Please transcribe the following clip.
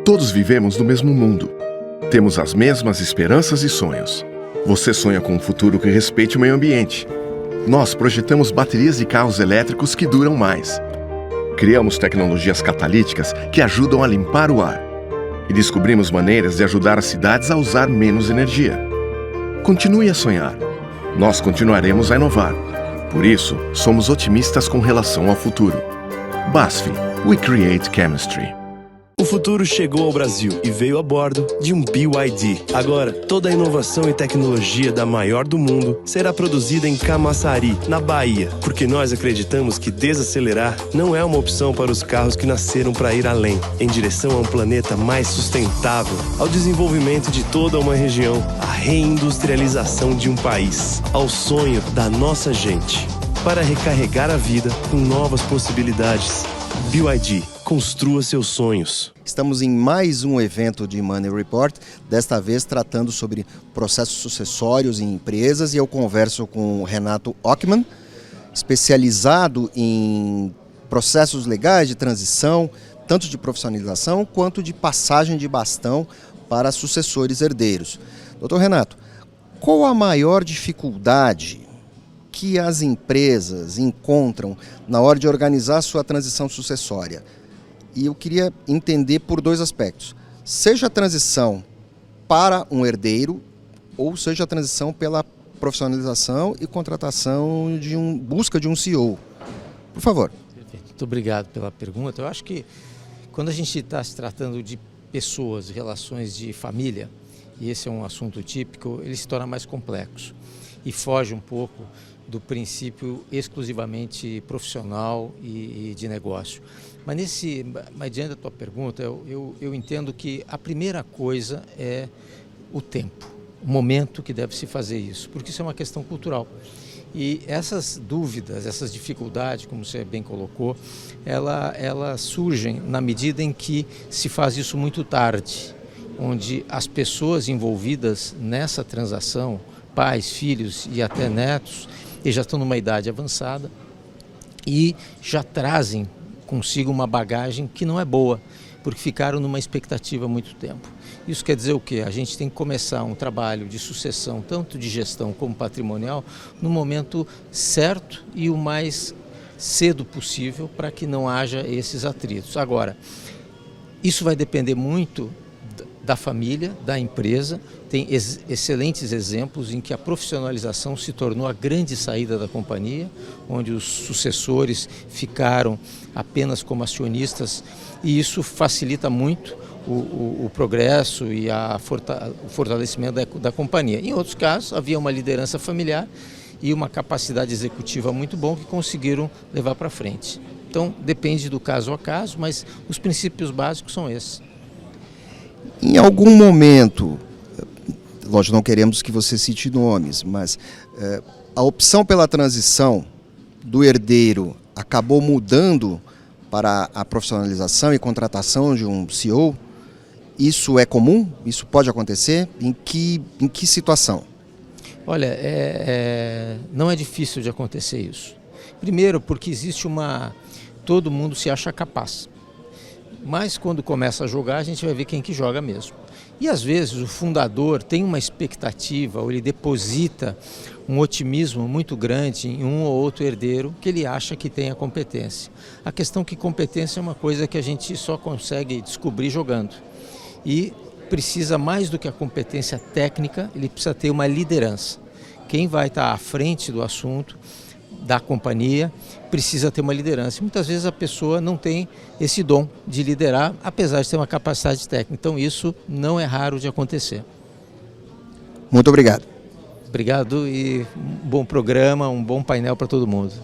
Todos vivemos no mesmo mundo. Temos as mesmas esperanças e sonhos. Você sonha com um futuro que respeite o meio ambiente. Nós projetamos baterias de carros elétricos que duram mais. Criamos tecnologias catalíticas que ajudam a limpar o ar. E descobrimos maneiras de ajudar as cidades a usar menos energia. Continue a sonhar. Nós continuaremos a inovar. Por isso, somos otimistas com relação ao futuro. BASF, We Create Chemistry. O futuro chegou ao Brasil e veio a bordo de um BYD. Agora, toda a inovação e tecnologia da maior do mundo será produzida em Camaçari, na Bahia, porque nós acreditamos que desacelerar não é uma opção para os carros que nasceram para ir além, em direção a um planeta mais sustentável, ao desenvolvimento de toda uma região, à reindustrialização de um país, ao sonho da nossa gente, para recarregar a vida com novas possibilidades. BYD, construa seus sonhos. Estamos em mais um evento de Money Report, desta vez tratando sobre processos sucessórios em empresas, e eu converso com o Renato Ockmann, especializado em processos legais de transição, tanto de profissionalização quanto de passagem de bastão para sucessores herdeiros. Doutor Renato, qual a maior dificuldade que as empresas encontram na hora de organizar a sua transição sucessória? E eu queria entender por dois aspectos. Seja a transição para um herdeiro, ou seja a transição pela profissionalização e contratação busca de um CEO. Por favor. Perfeito. Muito obrigado pela pergunta. Eu acho que quando a gente está se tratando de pessoas, relações de família, e esse é um assunto típico, ele se torna mais complexo e foge um pouco do princípio exclusivamente profissional e de negócio. Mas diante da tua pergunta, eu entendo que a primeira coisa é o tempo, o momento que deve se fazer isso, porque isso é uma questão cultural. E essas dúvidas, essas dificuldades, como você bem colocou, elas surgem na medida em que se faz isso muito tarde, onde as pessoas envolvidas nessa transação, pais, filhos e até netos, eles já estão numa idade avançada e já trazem consigo uma bagagem que não é boa, porque ficaram numa expectativa há muito tempo. Isso quer dizer o quê? A gente tem que começar um trabalho de sucessão, tanto de gestão como patrimonial, no momento certo e o mais cedo possível, para que não haja esses atritos. Agora, isso vai depender muito da família, da empresa. Tem excelentes exemplos em que a profissionalização se tornou a grande saída da companhia, onde os sucessores ficaram apenas como acionistas, e isso facilita muito o progresso e o fortalecimento da companhia. Em outros casos, havia uma liderança familiar e uma capacidade executiva muito bom que conseguiram levar para frente. Então, depende do caso a caso, mas os princípios básicos são esses. Em algum momento, lógico, não queremos que você cite nomes, mas a opção pela transição do herdeiro acabou mudando para a profissionalização e contratação de um CEO? Isso é comum? Isso pode acontecer? Em que situação? Olha, não é difícil de acontecer isso. Primeiro, porque existe todo mundo se acha capaz. Mas quando começa a jogar, a gente vai ver quem que joga mesmo. E às vezes o fundador tem uma expectativa, ou ele deposita um otimismo muito grande em um ou outro herdeiro que ele acha que tem a competência. A questão é que competência é uma coisa que a gente só consegue descobrir jogando. E precisa, mais do que a competência técnica, ele precisa ter uma liderança. Quem vai estar à frente do assunto, da companhia, precisa ter uma liderança. E muitas vezes a pessoa não tem esse dom de liderar, apesar de ter uma capacidade técnica. Então isso não é raro de acontecer. Muito obrigado. Obrigado e um bom programa, um bom painel para todo mundo.